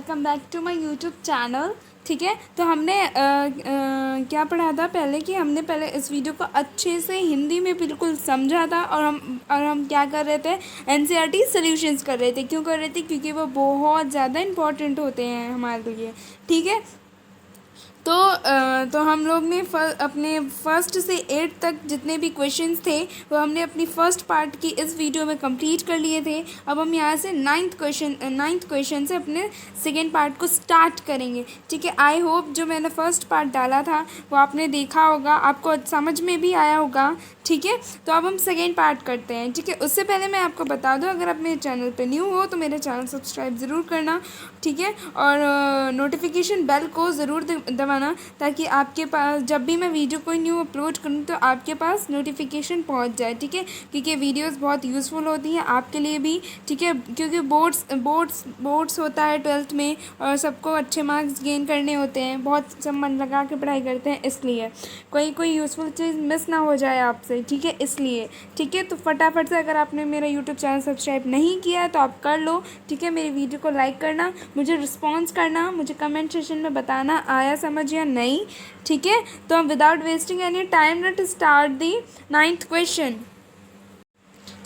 Welcome back to my YouTube channel. ठीक है, तो हमने क्या पढ़ा था पहले कि हमने पहले इस वीडियो को अच्छे से हिंदी में बिल्कुल समझा था और हम क्या कर रहे थे, एनसीईआरटी सॉल्यूशंस कर रहे थे। क्यों कर रहे थे? क्योंकि वो बहुत ज़्यादा इम्पोर्टेंट होते हैं हमारे लिए। ठीक है, तो हम लोग ने अपने फर्स्ट से 8 तक जितने भी क्वेश्चंस थे वो हमने अपनी फ़र्स्ट पार्ट की इस वीडियो में कंप्लीट कर लिए थे। अब हम यहाँ से नाइन्थ क्वेश्चन से अपने सेकेंड पार्ट को स्टार्ट करेंगे। ठीक है, आई होप जो मैंने फ़र्स्ट पार्ट डाला था वो आपने देखा होगा, आपको समझ में भी आया होगा। ठीक है, तो अब हम सेकेंड पार्ट करते हैं। ठीक है, उससे पहले मैं आपको बता दूं, अगर आप मेरे चैनल पे न्यू हो तो मेरे चैनल सब्सक्राइब ज़रूर करना। ठीक है, और नोटिफिकेशन बेल को ज़रूर दबाना ताकि आपके पास जब भी मैं वीडियो कोई न्यू अपलोड करूँ तो आपके पास नोटिफिकेशन पहुंच जाए। ठीक है, क्योंकि वीडियोस बहुत यूज़फुल होती हैं आपके लिए भी। ठीक है, क्योंकि बोर्ड्स होता है 12th में और सबको अच्छे मार्क्स गेन करने होते हैं, बहुत सब मन लगा के पढ़ाई करते हैं, इसलिए कोई यूज़फुल चीज़ मिस ना हो जाए आपसे। ठीक है, इसलिए ठीक है, तो फटाफट से अगर आपने मेरा यूट्यूब चैनल सब्सक्राइब नहीं किया है तो आप कर लो। ठीक है, मेरी वीडियो को लाइक करना, मुझे रिस्पॉन्स करना, मुझे कमेंट सेशन में बताना आया समझ या नहीं। ठीक है, तो हम without wasting any time let start the 9th question.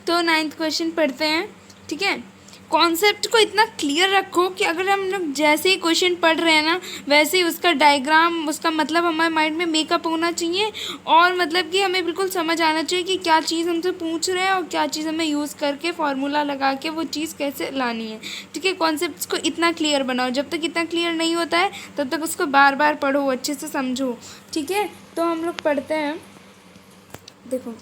तो 9th क्वेश्चन पढ़ते हैं। ठीक है, कॉन्सेप्ट को इतना क्लियर रखो कि अगर हम लोग जैसे ही क्वेश्चन पढ़ रहे हैं ना वैसे ही उसका डायग्राम, उसका मतलब हमारे माइंड में मेकअप होना चाहिए और मतलब कि हमें बिल्कुल समझ आना चाहिए कि क्या चीज़ हमसे पूछ रहे हैं और क्या चीज़ हमें यूज़ करके फार्मूला लगा के वो चीज़ कैसे लानी है। ठीक है, कॉन्सेप्ट को इतना क्लियर बनाओ, जब तक इतना क्लियर नहीं होता है तब तक उसको बार बार पढ़ो, अच्छे से समझो। ठीक है, तो हम लोग पढ़ते हैं। देखो,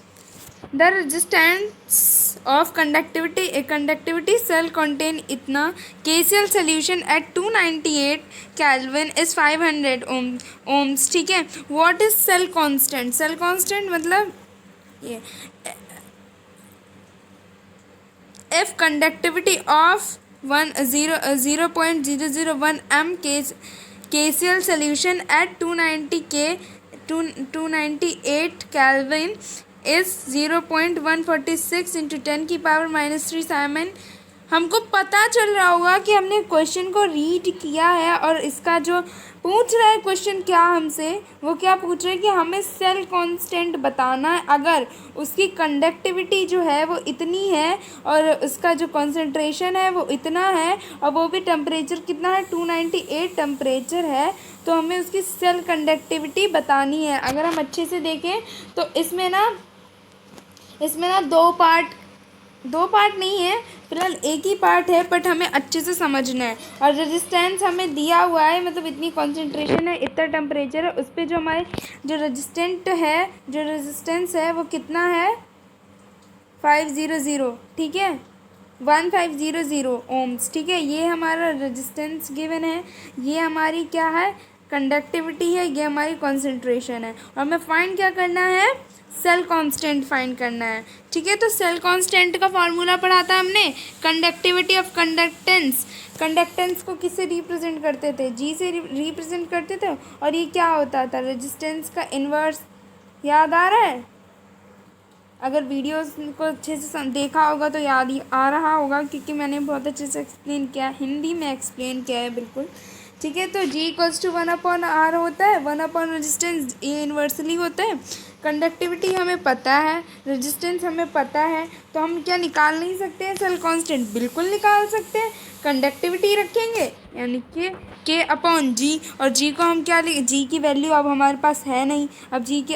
the resistance of conductivity cell contain इतना KCl solution at 298 Kelvin is 500 ohms। ठीक है, what is cell constant? cell constant मतलब ये if conductivity of 0.001 m KCl solution at 298 Kelvin is 0.146 into 10⁻³ Simon. हमको पता चल रहा होगा कि हमने क्वेश्चन को रीड किया है और इसका जो पूछ रहा है क्वेश्चन क्या हमसे, वो क्या पूछ रहा है कि हमें सेल कांस्टेंट बताना है अगर उसकी कंडक्टिविटी जो है वो इतनी है और उसका जो कंसंट्रेशन है वो इतना है और वो भी टेम्परेचर कितना है 298 टेम्परेचर है, तो हमें उसकी सेल कंडक्टिविटी बतानी है। अगर हम अच्छे से देखें तो इसमें ना दो पार्ट नहीं है, फिलहाल एक ही पार्ट है, बट हमें अच्छे से समझना है। और रेजिस्टेंस हमें दिया हुआ है, मतलब इतनी कॉन्सेंट्रेशन है, इतना टेम्परेचर है, उस पर जो हमारे जो रेजिस्टेंस है वो कितना है 500। ठीक है, 1500 ओम्स। ठीक है, ये हमारा रेजिस्टेंस गिवन है, ये हमारी क्या है कंडक्टिविटी है, ये हमारी कॉन्सेंट्रेशन है और हमें फाइंड क्या करना है, सेल कांस्टेंट फाइंड करना है। ठीक है, तो सेल कांस्टेंट का फार्मूला पढ़ा था हमने, कंडक्टिविटी ऑफ कंडक्टेंस को किससे रिप्रेजेंट करते थे, जी से रिप्रेजेंट करते थे। और ये क्या होता था, रेजिस्टेंस का इन्वर्स। याद आ रहा है? अगर वीडियोस को अच्छे से देखा होगा तो याद ही आ रहा होगा, क्योंकि मैंने बहुत अच्छे से एक्सप्लेन किया, हिंदी में एक्सप्लेन किया है बिल्कुल। ठीक है, तो G = 1/R होता है, 1/ रेजिस्टेंस, ये इन्वर्सली होता है। कंडक्टिविटी हमें पता है, रेजिस्टेंस हमें पता है, तो हम क्या निकाल नहीं सकते हैं सेल कांस्टेंट? बिल्कुल निकाल सकते हैं। कंडक्टिविटी रखेंगे यानी कि K/G, और G को हम क्या G की वैल्यू अब हमारे पास है नहीं।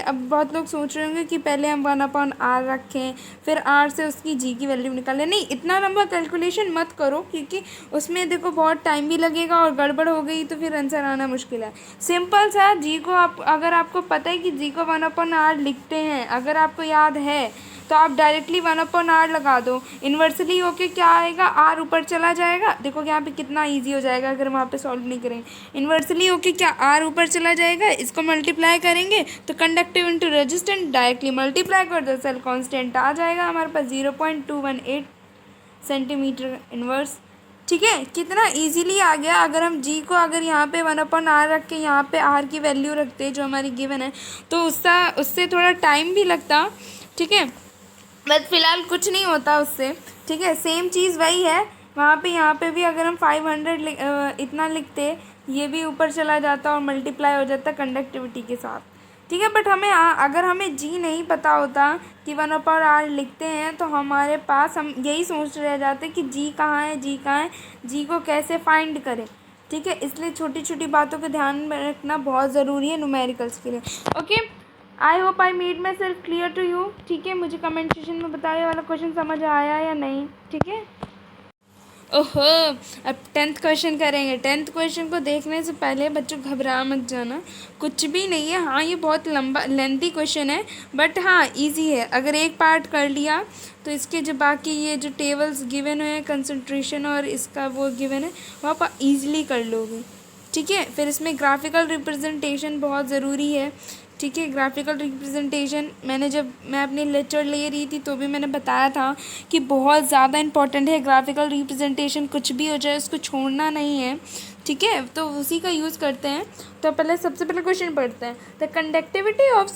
अब बहुत लोग सोच रहे होंगे कि पहले हम 1/R रखें फिर R से उसकी G की वैल्यू निकालें। नहीं, इतना लंबा कैलकुलेशन मत करो, क्योंकि उसमें देखो बहुत टाइम भी लगेगा और गड़बड़ हो गई तो फिर आंसर आना मुश्किल है। सिंपल सा G को अगर आपको पता है कि G को 1/R लिखते हैं, अगर आपको याद है तो आप डायरेक्टली 1/R लगा दो। इन्वर्सली होके क्या आएगा, R ऊपर चला जाएगा। देखो यहाँ पे कितना इजी हो जाएगा अगर वहाँ पे सॉल्व नहीं करेंगे। इन्वर्सली होके क्या R ऊपर चला जाएगा, इसको मल्टीप्लाई करेंगे तो conductive into resistant, directly multiply कर दो, सेल कांस्टेंट आ जाएगा हमारे पास 0.218 सेंटीमीटर इन्वर्स। ठीक है, कितना इजीली आ गया। अगर हम G को अगर यहाँ पे 1/R रख के यहाँ पे R की वैल्यू रखते जो हमारी गिवन है तो उससे थोड़ा टाइम भी लगता। ठीक है, बट फिलहाल कुछ नहीं होता उससे। ठीक है, सेम चीज़ वही है, वहाँ पे यहाँ पे भी अगर हम 500 इतना लिखते, ये भी ऊपर चला जाता और मल्टीप्लाई हो जाता कंडक्टिविटी के साथ, ठीक है। बट हमें अगर हमें जी नहीं पता होता कि 1/r लिखते हैं, तो हमारे पास हम यही सोच रह जाते कि जी कहाँ है, जी कहाँ है, जी को कैसे फाइंड करें, ठीक है। इसलिए छोटी छोटी बातों को ध्यान में रखना बहुत ज़रूरी है न्यूमेरिकल्स के लिए। Okay, I hope I made my self clear to you, ठीक है। मुझे कमेंट सेक्शन में बताओ ये वाला क्वेश्चन समझ आया या नहीं, ठीक है। ओहो, अब 10th क्वेश्चन करेंगे। 10th क्वेश्चन को देखने से पहले बच्चों घबरा मत जाना, कुछ भी नहीं है। हाँ, ये बहुत लंबा लेंथी क्वेश्चन है, बट हाँ इजी है। अगर एक पार्ट कर लिया तो इसके जो बाकी ये जो टेबल्स गिवन हुए हैं, कंसंट्रेशन और इसका वो गिवन है, वो आप ईजिली कर लोगे, ठीक है। फिर इसमें ग्राफिकल रिप्रेजेंटेशन बहुत ज़रूरी है, ठीक है। ग्राफिकल रिप्रेजेंटेशन जब मैं अपनी लेक्चर ले रही थी तो भी मैंने बताया था कि बहुत ज़्यादा इंपॉर्टेंट है ग्राफिकल रिप्रेजेंटेशन। कुछ भी हो जाए उसको छोड़ना नहीं है, ठीक है। तो उसी का यूज़ करते हैं। तो सबसे पहले क्वेश्चन पढ़ते हैं। The conductivity of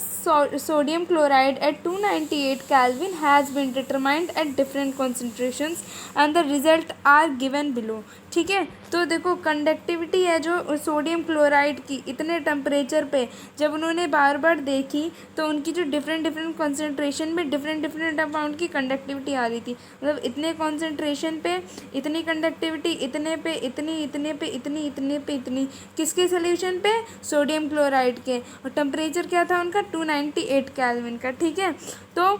sodium chloride at 298 Kelvin has been determined at different concentrations and the result are given below, ठीक है। तो देखो कंडक्टिविटी है जो सोडियम क्लोराइड की इतने टेम्परेचर पे जब उन्होंने बार बार देखी तो उनकी जो डिफरेंट कॉन्सेंट्रेशन में डिफरेंट अमाउंट की कंडक्टिविटी आ रही थी। मतलब इतने कॉन्सेंट्रेशन पे इतनी कंडक्टिविटी, इतने पे इतनी, इतने पे इतनी, इतने पे इतनी, किसके सोल्यूशन पे? सोडियम क्लोराइड के। और टेम्परेचर क्या था उनका? 298 केल्विन का, ठीक है। तो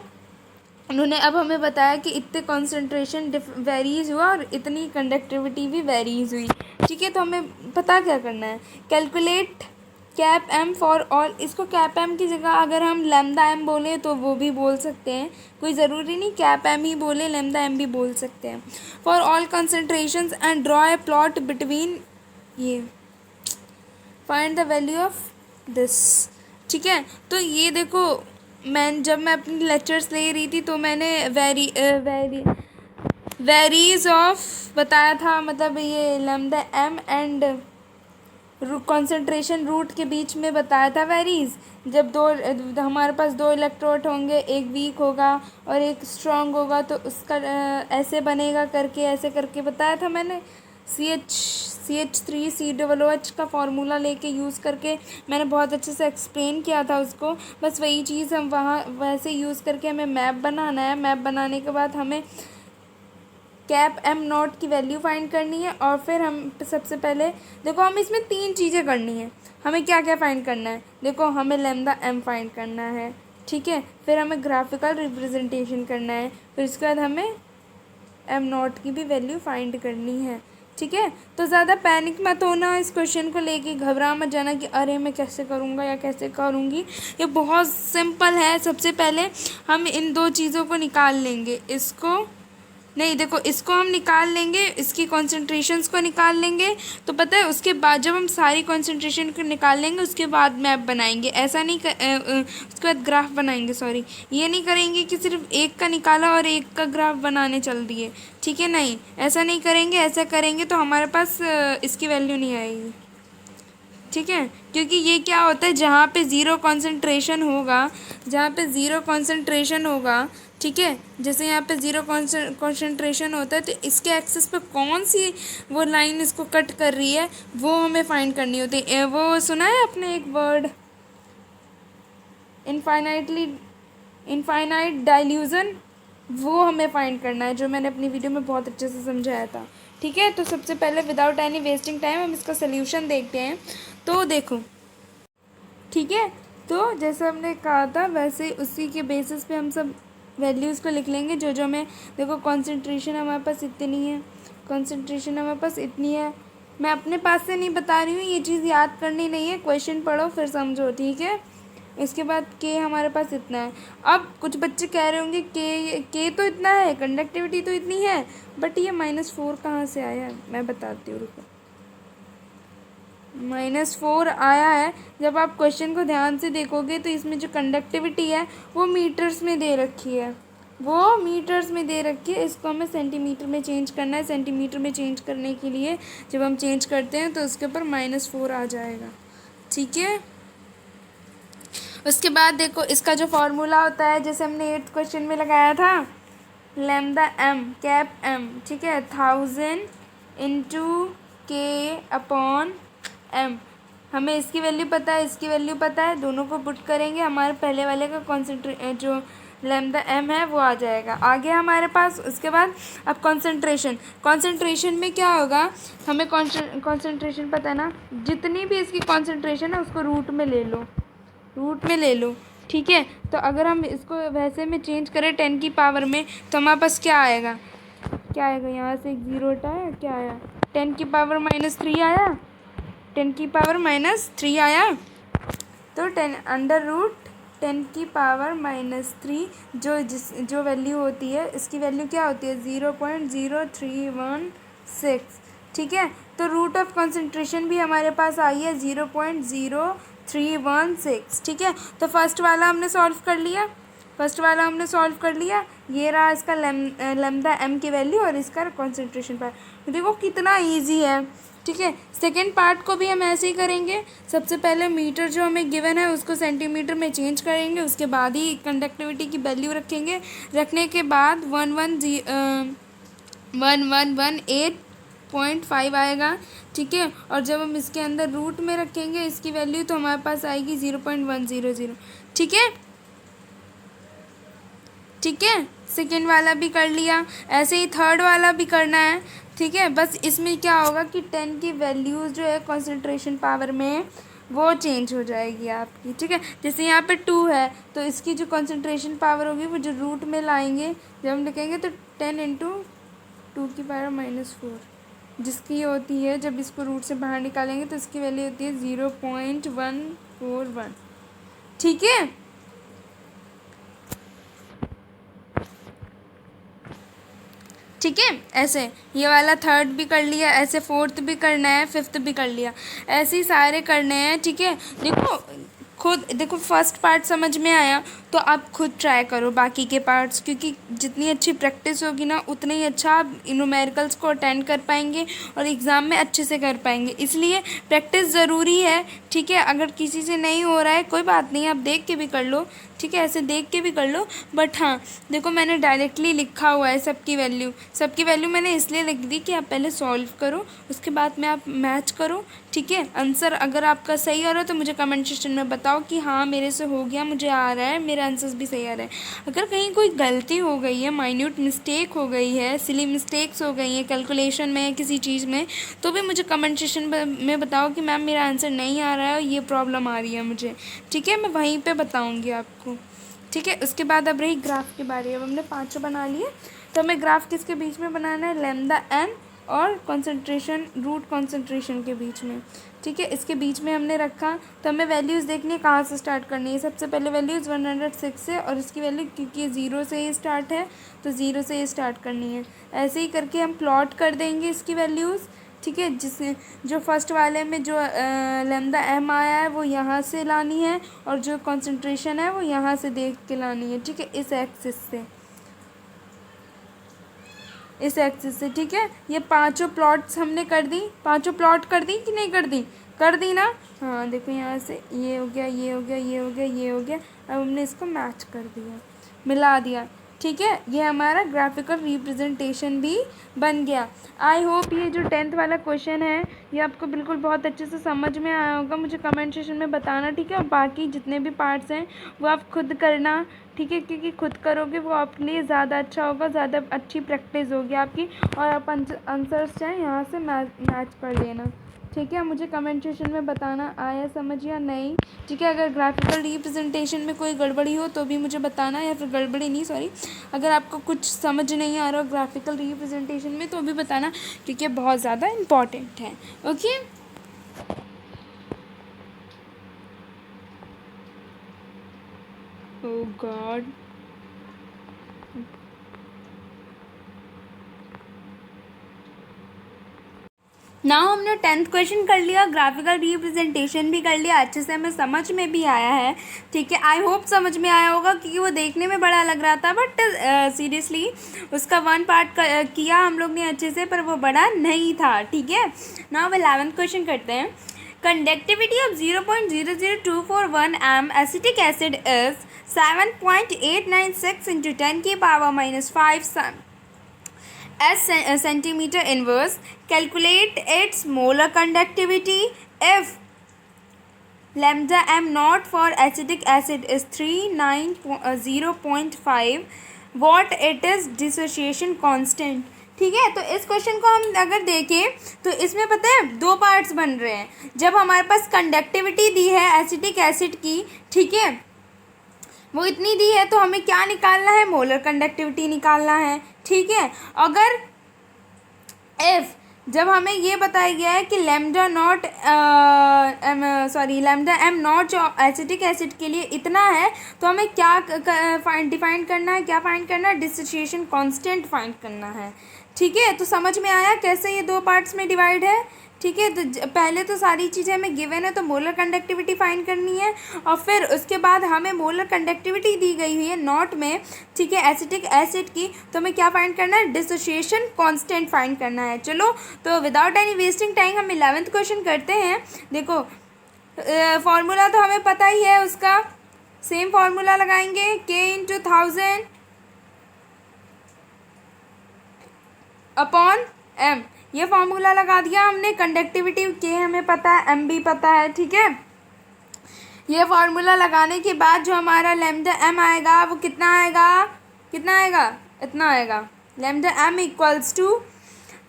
उन्होंने अब हमें बताया कि इतने कॉन्सेंट्रेशन वेरीज हुआ और इतनी कंडक्टिविटी भी वेरीज हुई, ठीक है। तो हमें पता क्या करना है, calculate cap M for all. इसको कैप एम की जगह अगर हम लैम्डा एम बोले तो वो भी बोल सकते हैं, कोई ज़रूरी नहीं कैप एम ही बोले, लैम्डा एम भी बोल सकते हैं। For all concentrations and draw a plot between ये, find the value of this, ठीक है। तो ये देखो जब मैं अपनी लेक्चर्स ले रही थी तो मैंने वेरीज ऑफ बताया था, मतलब ये lambda M and concentration root के बीच में बताया था वेरीज। जब हमारे पास दो इलेक्ट्रोड होंगे, एक वीक होगा और एक स्ट्रॉन्ग होगा, तो उसका ऐसे बनेगा करके, ऐसे करके बताया था मैंने। CH3COOH का फार्मूला लेके यूज़ करके मैंने बहुत अच्छे से एक्सप्लेन किया था उसको। बस वही चीज़ हम वहाँ वैसे यूज़ करके हमें मैप बनाना है। मैप बनाने के बाद हमें कैप एम नॉट की वैल्यू फाइंड करनी है। और फिर हम सबसे पहले देखो हम इसमें 3 चीज़ें करनी है। हमें क्या क्या फाइंड करना है? देखो हमें लैम्डा एम फाइंड करना है, ठीक है। फिर हमें ग्राफिकल रिप्रेजेंटेशन करना है। फिर उसके बाद हमें एम नॉट की भी वैल्यू फाइंड करनी है, ठीक है। तो ज़्यादा पैनिक मत होना इस क्वेश्चन को लेके, घबरा मत जाना कि अरे मैं कैसे करूँगा या कैसे करूँगी। ये बहुत सिंपल है। सबसे पहले हम इन 2 चीज़ों को निकाल लेंगे। इसको नहीं, देखो इसको हम निकाल लेंगे, इसकी कॉन्सेंट्रेशंस को निकाल लेंगे। तो पता है उसके बाद जब हम सारी कॉन्सेंट्रेशन को निकाल लेंगे उसके बाद मैप बनाएंगे। ऐसा नहीं उसके बाद ग्राफ बनाएंगे, सॉरी, ये नहीं करेंगे कि सिर्फ एक का निकाला और एक का ग्राफ बनाने चल दिए, ठीक है। नहीं, ऐसा नहीं करेंगे। ऐसा करेंगे तो हमारे पास इसकी वैल्यू नहीं आएगी, ठीक है। क्योंकि ये क्या होता है, जहाँ पे ज़ीरो कंसंट्रेशन होगा, जहाँ पे ज़ीरो कंसंट्रेशन होगा, ठीक है, जैसे यहाँ पे ज़ीरो कंसंट्रेशन होता है, तो इसके एक्सेस पे कौन सी वो लाइन इसको कट कर रही है वो हमें फाइंड करनी होती है। वो सुना है आपने एक वर्ड, इनफाइनाइट डाइल्यूजन, वो हमें फाइंड करना है, जो मैंने अपनी वीडियो में बहुत अच्छे से समझाया था, ठीक है। तो सबसे पहले विदाउट एनी वेस्टिंग टाइम हम इसका सोल्यूशन देखते हैं। तो देखो, ठीक है, तो जैसे हमने कहा था वैसे उसी के बेसिस पे हम सब वैल्यूज़ को लिख लेंगे। जो जो हमें, देखो कॉन्सेंट्रेशन हमारे पास इतनी है, कॉन्सेंट्रेशन हमारे पास इतनी है। मैं अपने पास से नहीं बता रही हूँ, ये चीज़ याद करनी नहीं है, क्वेश्चन पढ़ो फिर समझो, ठीक है। इसके बाद के हमारे पास इतना है। अब कुछ बच्चे कह रहे होंगे के तो इतना है, कंडक्टिविटी तो इतनी है, बट ये -4 कहाँ से आया? मैं बताती हूँ, रुको। -4 आया है, जब आप क्वेश्चन को ध्यान से देखोगे तो इसमें जो कंडक्टिविटी है वो मीटर्स में दे रखी है, वो मीटर्स में दे रखी है। इसको हमें सेंटीमीटर में चेंज करना है। सेंटीमीटर में चेंज करने के लिए जब हम चेंज करते हैं तो उसके ऊपर -4 आ जाएगा, ठीक है। उसके बाद देखो इसका जो फार्मूला होता है, जैसे हमने 8th क्वेश्चन में लगाया था, लैम्डा एम कैप एम, ठीक है, 1000 इंटू के अपॉन एम। हमें इसकी वैल्यू पता है, इसकी वैल्यू पता है, दोनों को पुट करेंगे, हमारे पहले वाले का जो लैम्डा एम है वो आ जाएगा। आगे हमारे पास उसके बाद अब कॉन्सेंट्रेशन में क्या होगा, हमें कॉन्सेंट्रेशन पता है ना, जितनी भी इसकी कॉन्सेंट्रेशन है उसको रूट में ले लो, ठीक है। तो अगर हम इसको वैसे में चेंज करें 10 की पावर में, तो हमारे पास क्या आएगा, यहाँ से एक ज़ीरो हटाया, क्या आया, 10 की पावर -3 आया, 10 की पावर -3 आया। तो 10 की पावर -3 जो वैल्यू होती है, इसकी वैल्यू क्या होती है, 0.0316, ठीक है। तो रूट ऑफ कॉन्सेंट्रेशन भी हमारे पास आई है 0.0316, ठीक है। तो फर्स्ट वाला हमने सॉल्व कर लिया, ये रहा इसका लैम्डा एम की वैल्यू और इसका कॉन्सेंट्रेशन पार। देखो कितना ईजी है, ठीक है। सेकेंड पार्ट को भी हम ऐसे ही करेंगे। सबसे पहले मीटर जो हमें गिवन है उसको सेंटीमीटर में चेंज करेंगे, उसके बाद ही कंडक्टिविटी की वैल्यू रखेंगे। रखने के बाद 1118.5 आएगा, ठीक है। और जब हम इसके अंदर रूट में रखेंगे इसकी वैल्यू, तो हमारे पास आएगी 0.100, ठीक है। सेकेंड वाला भी कर लिया, ऐसे ही थर्ड वाला भी करना है, ठीक है। बस इसमें क्या होगा कि 10 की वैल्यूज़ जो है कॉन्सेंट्रेशन पावर में वो चेंज हो जाएगी आपकी, ठीक है। जैसे यहाँ पे 2 है तो इसकी जो कॉन्सेंट्रेशन पावर होगी वो जो रूट में लाएंगे, जब हम लिखेंगे तो 10 इंटू 2 की पावर -4, जिसकी होती है, जब इसको रूट से बाहर निकालेंगे तो इसकी वैल्यू होती है 0.141, ठीक है। ऐसे ये वाला थर्ड भी कर लिया, ऐसे फोर्थ भी करना है, फिफ्थ भी कर लिया, ऐसे ही सारे करने हैं, ठीक है। देखो फर्स्ट पार्ट समझ में आया तो आप खुद ट्राई करो बाकी के पार्ट्स, क्योंकि जितनी अच्छी प्रैक्टिस होगी ना उतना ही अच्छा आप न्यूमेरिकल्स को अटेंड कर पाएंगे और एग्ज़ाम में अच्छे से कर पाएंगे। इसलिए प्रैक्टिस ज़रूरी है, ठीक है। अगर किसी से नहीं हो रहा है कोई बात नहीं, आप देख के भी कर लो, ठीक है, ऐसे देख के भी कर लो। बट हाँ देखो मैंने डायरेक्टली लिखा हुआ है सबकी वैल्यू मैंने इसलिए लिख दी कि आप पहले सॉल्व करो, उसके बाद में आप मैच करो, ठीक है। आंसर अगर आपका सही आ रहा है तो मुझे कमेंट सेक्शन में बताओ कि हाँ मेरे से हो गया, मुझे आ रहा है, मेरे आंसर्स भी सही आ रहे हैं। अगर कहीं कोई गलती हो गई है, माइन्यूट मिस्टेक हो गई है, सिली मिस्टेक्स हो गई हैं कैलकुलेशन में, किसी चीज़ में, तो भी मुझे कमेंट सेक्शन में बताओ कि मैम मेरा आंसर नहीं आ रहा है, ये प्रॉब्लम आ रही है मुझे, ठीक है। मैं वहीं पर बताऊँगी आपको, ठीक है। उसके बाद अब रही ग्राफ की बारी। अब हमने 5 बना लिए, तो हमें ग्राफ किसके बीच में बनाना है, लैम्डा एन और रूट कॉन्सेंट्रेशन के बीच में, ठीक है। इसके बीच में हमने रखा, तो हमें वैल्यूज़ देखनी है कहाँ से स्टार्ट करनी है। सबसे पहले वैल्यूज़ 106 है और इसकी वैल्यू क्योंकि 0 से ही स्टार्ट है तो 0 से ही स्टार्ट करनी है। ऐसे ही करके हम प्लॉट कर देंगे इसकी वैल्यूज़, ठीक है। जिससे जो फर्स्ट वाले में जो लैम्डा एम आया है वो यहाँ से लानी है और जो कॉन्सेंट्रेशन है वो यहाँ से देख के लानी है, ठीक है, इस एक्सिस से, ठीक है। ये पांचों प्लॉट्स हमने कर दी, पांचों प्लॉट कर दी कि नहीं कर दी ना। हाँ देखो यहाँ से ये हो गया, ये हो गया, ये हो गया, ये हो गया। अब हमने इसको मैच कर दिया, मिला दिया, ठीक है। ये हमारा ग्राफिकल रिप्रेजेंटेशन भी बन गया। आई होप ये जो 10th वाला क्वेश्चन है ये आपको बिल्कुल बहुत अच्छे से समझ में आया होगा। मुझे कमेंट सेक्शन में बताना, ठीक है। और बाकी जितने भी पार्ट्स हैं वो आप खुद करना, ठीक है, क्योंकि खुद करोगे वो आपके लिए ज़्यादा अच्छा होगा, ज़्यादा अच्छी प्रैक्टिस होगी आपकी। और आप आंसर्स चाहें यहाँ से मैच कर लेना, ठीक है। मुझे कमेंट सेक्शन में बताना आया समझ या नहीं, ठीक है। अगर ग्राफिकल रिप्रेजेंटेशन में कोई गड़बड़ी हो तो भी मुझे बताना, या फिर गड़बड़ी नहीं सॉरी, अगर आपको कुछ समझ नहीं आ रहा हो ग्राफिकल रिप्रेजेंटेशन में तो भी बताना, क्योंकि बहुत ज़्यादा इम्पॉर्टेंट है, ओके। ओह गॉड, नाउ हमने 10th क्वेश्चन कर लिया, ग्राफिकल रिप्रेजेंटेशन भी कर लिया, अच्छे से हमें समझ में भी आया है, ठीक है। आई होप समझ में आया होगा क्योंकि वो देखने में बड़ा लग रहा था, बट सीरियसली उसका 1 पार्ट किया हम लोग ने अच्छे से, पर वो बड़ा नहीं था, ठीक है। नाउ 11th क्वेश्चन करते हैं। Conductivity of 0.00241 m acetic acid is 7.896 into 10 की power -5 as centimeter inverse. Calculate its molar conductivity if lambda m naught for acetic acid is 0.5. what it is dissociation constant. ठीक है, तो इस question को हम अगर देखें तो इसमें पता है दो पार्ट्स बन रहे हैं. जब हमारे पास कंडक्टिविटी दी है एसिटिक एसिड की, ठीक है, वो इतनी दी है तो हमें क्या निकालना है, मोलर कंडक्टिविटी निकालना है. ठीक है, अगर इफ जब हमें ये बताया गया है कि लैम्डा एम नॉट जो एसिटिक एसिड के लिए इतना है, तो हमें क्या डिफाइन करना है, क्या फाइंड करना है, डिसोसिएशन कांस्टेंट फाइंड करना है. ठीक है, तो समझ में आया कैसे ये दो पार्ट्स में डिवाइड है. ठीक है, तो पहले तो सारी चीज़ें हमें गिवन है तो मोलर कंडक्टिविटी फाइंड करनी है, और फिर उसके बाद हमें मोलर कंडक्टिविटी दी गई हुई है नॉट में, ठीक है, एसिटिक एसिड की, तो हमें क्या फाइंड करना है, डिसोसिएशन कांस्टेंट फाइंड करना है. चलो, तो विदाउट एनी वेस्टिंग टाइम हम 11th क्वेश्चन करते हैं. देखो, फार्मूला तो हमें पता ही है, उसका सेम फार्मूला लगाएंगे, K × 1000 अपॉन M. ये फार्मूला लगा दिया हमने. कंडक्टिविटी के हमें पता है, एम भी पता है. ठीक है, ये फार्मूला लगाने के बाद जो हमारा लैम्डा एम आएगा वो कितना आएगा, इतना आएगा. Lambda M equals to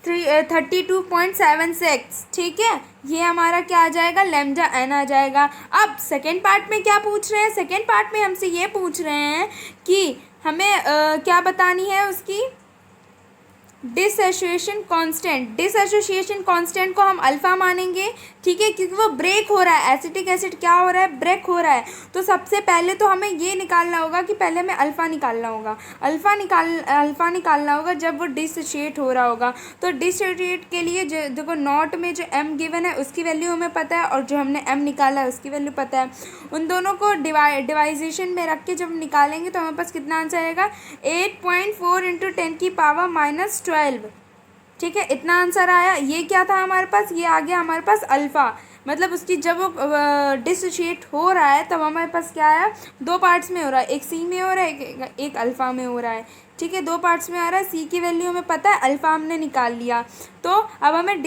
32.76. ठीक है, ये हमारा क्या आ जाएगा, लैम्डा एन आ जाएगा. अब सेकेंड पार्ट में क्या पूछ रहे हैं, सेकेंड पार्ट में हमसे ये पूछ रहे हैं कि हमें क्या बतानी है, उसकी डिसोसिएशन कांस्टेंट को हम अल्फ़ा मानेंगे. ठीक है, क्योंकि वो ब्रेक हो रहा है, एसिटिक एसिड क्या हो रहा है, ब्रेक हो रहा है. तो सबसे पहले तो हमें ये निकालना होगा कि पहले हमें अल्फ़ा निकालना होगा. अल्फ़ा निकालना होगा जब वो डिसोसिएट हो रहा होगा. तो डिसोसिएट के लिए जो देखो नॉट में जो एम गिवन है उसकी वैल्यू हमें पता है, और जो हमने एम निकाला है उसकी वैल्यू पता है. उन दोनों को डिवाइजेशन में रख के जब निकालेंगे तो हमारे पास कितना आंसर आएगा, 8.4 × 10⁻⁻12. ठीक है, इतना आंसर आया. ये क्या था हमारे पास, ये आ गया हमारे पास अल्फ़ा. मतलब उसकी जब वो डिसोसिएट हो रहा है तब हमारे पास क्या आया, दो पार्ट्स में हो रहा है, एक सी में हो रहा है, एक अल्फ़ा में हो रहा है. ठीक है, दो पार्ट्स में आ रहा है. सी की वैल्यू हमें पता है, अल्फ़ा हमने निकाल लिया. तो अब हमें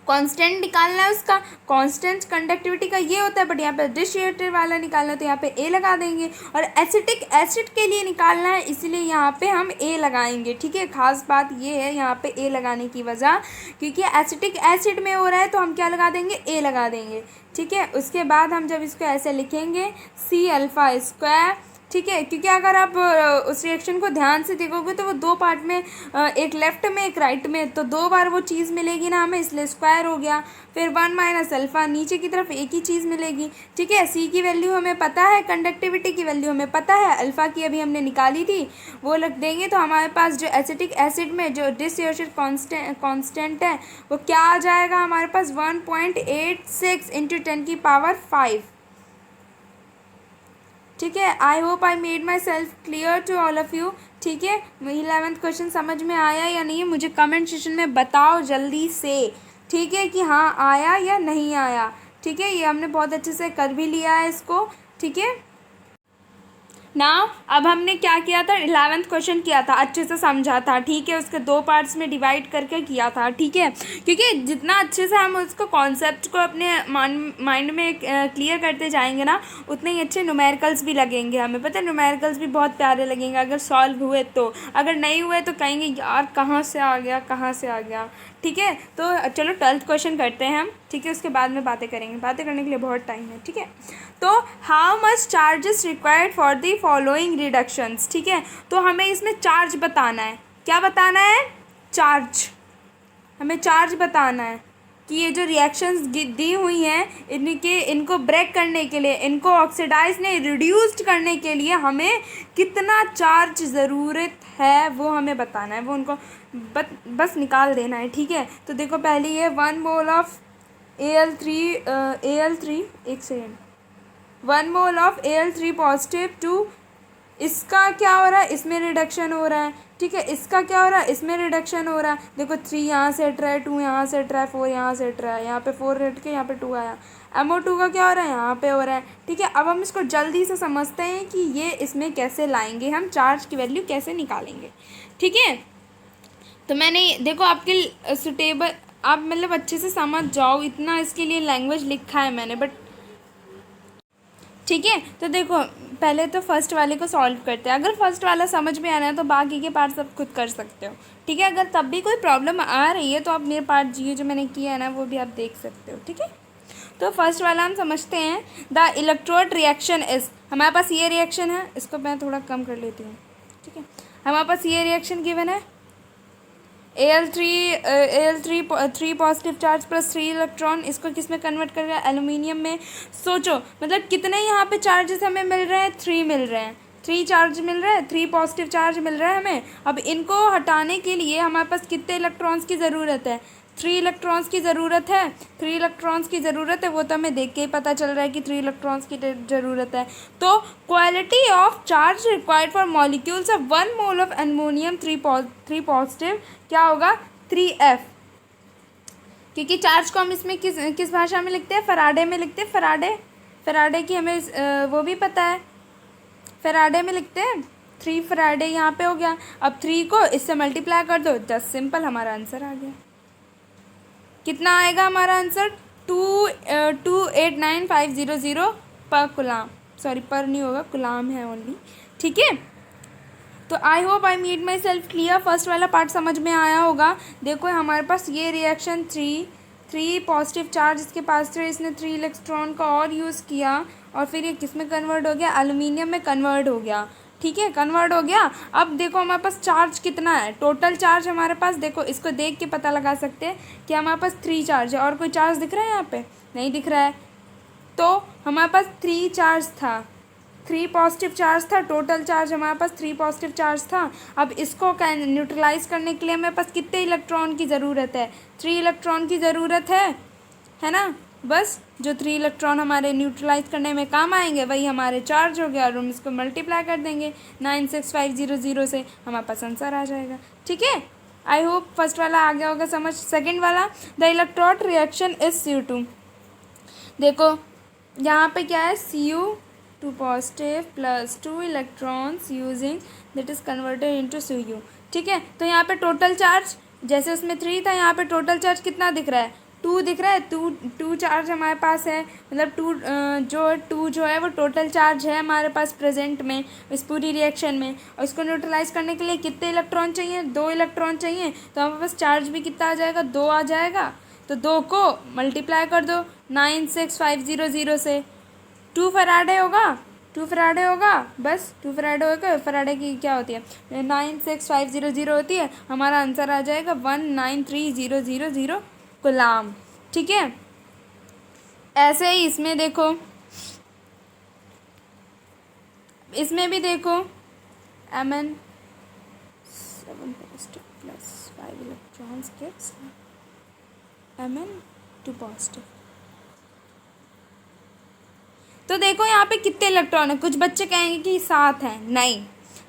कांस्टेंट निकालना है. उसका कांस्टेंट कंडक्टिविटी का ये होता है, बट यहाँ पे डिसोसिएटेड वाला निकालना है तो यहाँ पे ए लगा देंगे. और एसिटिक एसिड के लिए निकालना है, इसलिए यहाँ पे हम ए लगाएंगे. ठीक है, खास बात ये है यहाँ पे ए लगाने की वजह, क्योंकि एसिटिक एसिड में हो रहा है तो हम क्या लगा देंगे, ए लगा देंगे. ठीक है, उसके बाद हम जब इसको ऐसे लिखेंगे C⁴. ठीक है, क्योंकि अगर आप उस रिएक्शन को ध्यान से देखोगे तो वो दो पार्ट में, एक लेफ्ट में एक राइट में, तो दो बार वो चीज़ मिलेगी ना हमें, इसलिए स्क्वायर हो गया. फिर 1 - अल्फ़ा, नीचे की तरफ एक ही चीज़ मिलेगी. ठीक है, सी की वैल्यू हमें पता है, कंडक्टिविटी की वैल्यू हमें पता है, अल्फ़ा की अभी हमने निकाली थी, वो रख देंगे. तो हमारे पास जो एसिटिक एसिड में जो डिसोसिएशन कांस्टेंट है वो क्या आ जाएगा हमारे पास, 1.86 × 10⁵. ठीक है, I hope I made my self clear to all of you. ठीक है, 11th क्वेश्चन समझ में आया या नहीं, मुझे कमेंट सेशन में बताओ जल्दी से. ठीक है, कि हाँ आया या नहीं आया. ठीक है, ये हमने बहुत अच्छे से कर भी लिया है इसको. ठीक है ना, अब हमने क्या किया था, 11th क्वेश्चन किया था, अच्छे से समझा था. ठीक है, उसके दो पार्ट्स में डिवाइड करके किया था. ठीक है, क्योंकि जितना अच्छे से हम उसको कॉन्सेप्ट को अपने माइंड में क्लियर करते जाएंगे ना, उतने ही अच्छे न्यूमेरिकल्स भी लगेंगे. हमें पता है न्यूमेरिकल्स भी बहुत प्यारे लगेंगे अगर सॉल्व हुए तो. अगर नहीं हुए तो कहेंगे यार कहाँ से आ गया. ठीक है, तो चलो 12th क्वेश्चन करते हैं हम. ठीक है, उसके बाद में बातें करेंगे, बातें करने के लिए बहुत टाइम है. ठीक है, तो how much charges required for the following reductions. ठीक है, तो हमें इसमें चार्ज बताना है. क्या बताना है, चार्ज. हमें चार्ज बताना है कि ये जो रिएक्शंस दी हुई हैं इनको ब्रेक करने के लिए, इनको ऑक्सीडाइज नहीं रिड्यूस्ड करने के लिए हमें कितना चार्ज ज़रूरत है वो हमें बताना है. वो उनको बस निकाल देना है. ठीक है, तो देखो पहले ये 1 मोल ऑफ Al3 एक second, 1 mole of Al3 positive two, इसका क्या हो रहा है, इसमें रिडक्शन हो रहा है. ठीक है, इसका क्या हो रहा है, इसमें रिडक्शन हो रहा है. देखो 3 यहाँ से हट रहा है, 2 यहाँ से हट रहा है, 4 यहाँ से हट रहा है, यहाँ पे 4 हट के यहाँ पे 2 आया. MO2 का क्या हो रहा है, यहाँ पे हो रहा है। ठीक है, अब हम इसको जल्दी से समझते हैं कि ये इसमें कैसे लाएंगे, हम चार्ज की वैल्यू कैसे निकालेंगे। ठीक है, तो मैंने देखो आपके सुटेबल, आप मतलब अच्छे से समझ जाओ, इतना इसके लिए लैंग्वेज लिखा है मैंने, बट ठीक है। तो देखो पहले तो फर्स्ट वाले को सॉल्व करते हैं। अगर फर्स्ट वाला समझ में आ रहा है तो बाकी के पार्ट सब खुद कर सकते हो। ठीक है, अगर तब भी कोई प्रॉब्लम आ रही है तो आप मेरे पार्ट ये जो मैंने किया है ना वो भी आप देख सकते हो। ठीक है, तो फर्स्ट वाला हम समझते हैं। द इलेक्ट्रोड रिएक्शन इज, हमारे पास ये रिएक्शन है, इसको मैं थोड़ा कम कर लेती हूँ। ठीक है, हमारे पास ये रिएक्शन गिवन है, Al3 positive charge plus 3 electron, इसको किस में कन्वर्ट कर रहा है, एल्यूमिनियम में। सोचो मतलब कितने यहाँ पे चार्जेस हमें मिल रहे हैं, 3 मिल रहे हैं, 3 चार्ज मिल रहा है, 3 पॉजिटिव चार्ज मिल रहा है हमें। अब इनको हटाने के लिए हमारे पास कितने इलेक्ट्रॉन्स की ज़रूरत है, 3 इलेक्ट्रॉन्स की ज़रूरत है। 3 इलेक्ट्रॉन्स की ज़रूरत है, वो तो हमें देख के ही पता चल रहा है कि 3 इलेक्ट्रॉन्स की ज़रूरत है। तो quality of charge required for molecules of 1 mole of aluminium 3 positive क्या होगा, 3F। क्योंकि चार्ज को हम इसमें किस भाषा में लिखते हैं, फराडे में लिखते हैं। फराडे की हमें वो भी पता है, फराडे में लिखते हैं। 3 फराडे यहाँ पे हो गया। अब 3 को इससे मल्टीप्लाई कर दो, जस्ट सिंपल हमारा आंसर आ गया। कितना आएगा हमारा आंसर, 289,500 पर कुलाम, सॉरी पर नहीं होगा, कुलाम है ओनली। ठीक है, तो आई hope I made my self clear. First वाला पार्ट समझ में आया होगा। देखो हमारे पास ये रिएक्शन 3 पॉजिटिव चार्ज इसके पास थे, इसने 3 इलेक्ट्रॉन का और यूज़ किया और फिर ये किस में कन्वर्ट हो गया, एल्युमिनियम में कन्वर्ट हो गया। ठीक है, कन्वर्ट हो गया। अब देखो हमारे पास चार्ज कितना है, टोटल चार्ज हमारे पास, देखो इसको देख के पता लगा सकते हैं कि हमारे पास 3 चार्ज है। और कोई चार्ज दिख रहा है यहाँ पे, नहीं दिख रहा है। तो हमारे पास 3 चार्ज था, 3 पॉजिटिव चार्ज था, टोटल चार्ज हमारे पास 3 पॉजिटिव चार्ज था। अब इसको न्यूट्रलाइज करने के लिए हमारे पास कितने इलेक्ट्रॉन की ज़रूरत है, 3 इलेक्ट्रॉन की ज़रूरत है ना। बस जो 3 इलेक्ट्रॉन हमारे न्यूट्रलाइज करने में काम आएंगे वही हमारे चार्ज हो गया, और हम इसको मल्टीप्लाई कर देंगे 96500 से, हमारे पास आंसर आ जाएगा। ठीक है, आई होप फर्स्ट वाला आ गया होगा समझ। सेकेंड वाला, the electrode reaction is Cu2। देखो यहाँ पे क्या है, Cu2 positive plus 2 electrons using that is converted into Cu। ठीक है, तो यहाँ पे टोटल चार्ज जैसे उसमें 3 था, यहाँ पे टोटल चार्ज कितना दिख रहा है, 2 दिख रहा है। 2 चार्ज हमारे पास है, मतलब 2 जो है वो टोटल चार्ज है हमारे पास प्रेजेंट में इस पूरी रिएक्शन में। और इसको न्यूट्रलाइज करने के लिए कितने इलेक्ट्रॉन चाहिए, 2 इलेक्ट्रॉन चाहिए। तो हमारे पास चार्ज भी कितना आ जाएगा, 2 आ जाएगा। तो 2 को मल्टीप्लाई कर दो 96500 से, 2 फराडे होगा, 2 फराडे होगा, बस 2 फराडे होगा। फराडे की क्या होती है, 96500 होती है। हमारा आंसर आ जाएगा 193000 गुलाम। ठीक है, ऐसे ही इसमें देखो, इसमें भी देखो Mn 7 positive plus 5 electrons gets Mn2 positive. तो देखो यहाँ पे कितने इलेक्ट्रॉन है, कुछ बच्चे कहेंगे कि 7 हैं, नहीं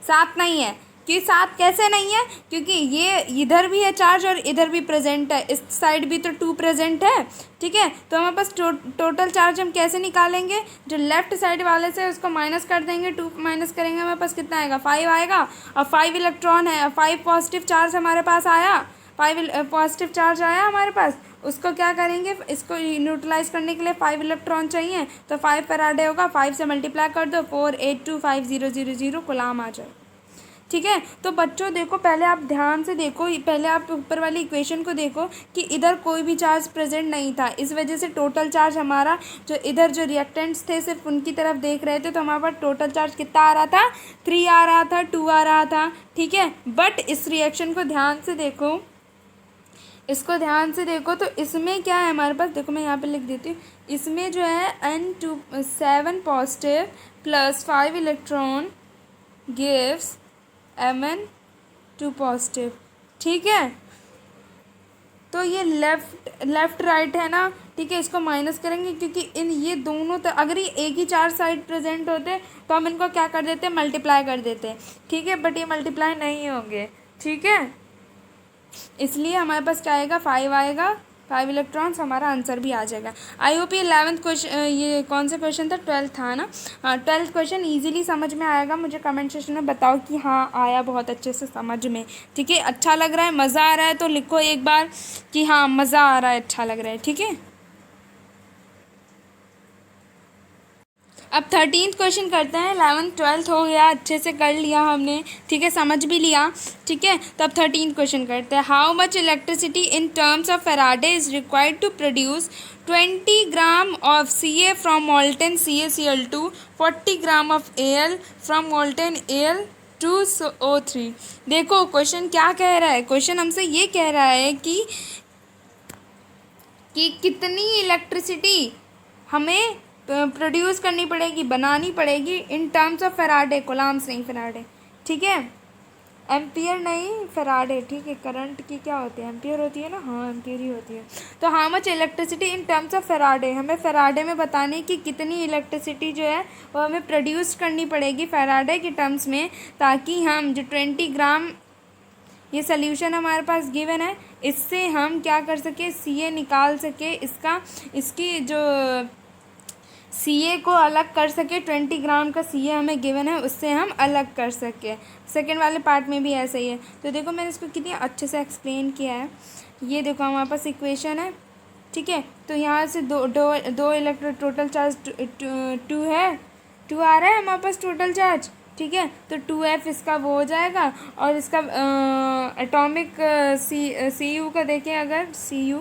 7 नहीं है। कि 7 कैसे नहीं है, क्योंकि ये इधर भी है चार्ज और इधर भी प्रेजेंट है, इस साइड भी तो 2 प्रेजेंट है। ठीक है, तो हमारे पास टोटल चार्ज हम कैसे निकालेंगे, जो लेफ्ट साइड वाले से उसको माइनस कर देंगे, 2 माइनस करेंगे, हमारे पास कितना आएगा, 5 आएगा। और 5 इलेक्ट्रॉन है, 5 पॉजिटिव चार्ज हमारे पास आया, 5 पॉजिटिव चार्ज आया हमारे पास। उसको क्या करेंगे, इसको न्यूट्रलाइज करने के लिए 5 इलेक्ट्रॉन चाहिए, तो 5 फराडे होगा, 5 से मल्टीप्लाई कर दो, 4825000 गुलाम आ जाए। ठीक है, तो बच्चों देखो पहले आप ध्यान से देखो, पहले आप ऊपर वाली इक्वेशन को देखो कि इधर कोई भी चार्ज प्रेजेंट नहीं था, इस वजह से टोटल चार्ज हमारा जो इधर जो रिएक्टेंट्स थे सिर्फ उनकी तरफ देख रहे थे, तो हमारे पास टोटल चार्ज कितना आ रहा था, 3 आ रहा था, 2 आ रहा था। ठीक है, बट इस रिएक्शन को ध्यान से देखो, इसको ध्यान से देखो, तो इसमें क्या है हमारे पास, देखो मैं यहाँ पे लिख देती हूँ, इसमें जो है N7 positive plus 5 electron gives Mn2 positive. ठीक है, तो ये लेफ्ट राइट है ना। ठीक है, इसको माइनस करेंगे क्योंकि इन ये दोनों अगर ये एक ही 4 साइड प्रेजेंट होते तो हम इनको क्या कर देते, मल्टीप्लाई कर देते। ठीक है, बट ये मल्टीप्लाई नहीं होंगे। ठीक है, इसलिए हमारे पास क्या आएगा, 5 आएगा 5 इलेक्ट्रॉन्स, हमारा आंसर भी आ जाएगा। आई होप ये 11th क्वेश्चन, ये कौन सा क्वेश्चन था, 12th था ना। हाँ 12th क्वेश्चन ईजिली समझ में आएगा। मुझे कमेंट सेक्शन में बताओ कि हाँ आया बहुत अच्छे से समझ में। ठीक है, अच्छा लग रहा है, मज़ा आ रहा है तो लिखो एक बार कि हाँ मज़ा आ रहा है, अच्छा लग रहा है। ठीक है, अब 13th क्वेश्चन करते हैं। 11th 12th हो गया, अच्छे से कर लिया हमने। ठीक है, समझ भी लिया। ठीक है, तो अब 13th क्वेश्चन करते हैं। How much electricity in terms of Faraday is required to produce 20 gram of Ca from molten CaCl2, 40 gram of Al from molten Al2O3। देखो क्वेश्चन क्या कह रहा है, क्वेश्चन हमसे ये कह रहा है कि कितनी इलेक्ट्रिसिटी हमें प्रोड्यूस करनी पड़ेगी, बनानी पड़ेगी इन टर्म्स ऑफ फैराडे, कूलम्ब्स नहीं फैराडे। ठीक है, एम्पियर नहीं फैराडे। ठीक है, करंट की क्या होती है, एम्पियर होती है ना, हाँ एम्पियर ही होती है। तो how much electricity in terms of Faraday, हमें फैराडे में बताने की कितनी इलेक्ट्रिसिटी जो है वो हमें प्रोड्यूस करनी पड़ेगी फैराडे के टर्म्स में, ताकि हम जो 20 ग्राम, ये सोल्यूशन हमारे पास गिवन है, इससे हम क्या कर सके, Ca निकाल सके, इसकी जो Ca को अलग कर सके। 20 ग्राम का Ca हमें गिवन है, उससे हम अलग कर सके। सेकेंड वाले पार्ट में भी ऐसा ही है। तो देखो मैंने इसको कितनी अच्छे से एक्सप्लेन किया है। ये देखो हमारे पास इक्वेशन है। ठीक है, तो यहाँ से दो इलेक्ट्रॉन, टोटल चार्ज 2 है, 2 आ रहा है हमारे पास टोटल चार्ज। ठीक है, तो 2F इसका वो हो जाएगा, और इसका एटॉमिक CU का देखें अगर, CU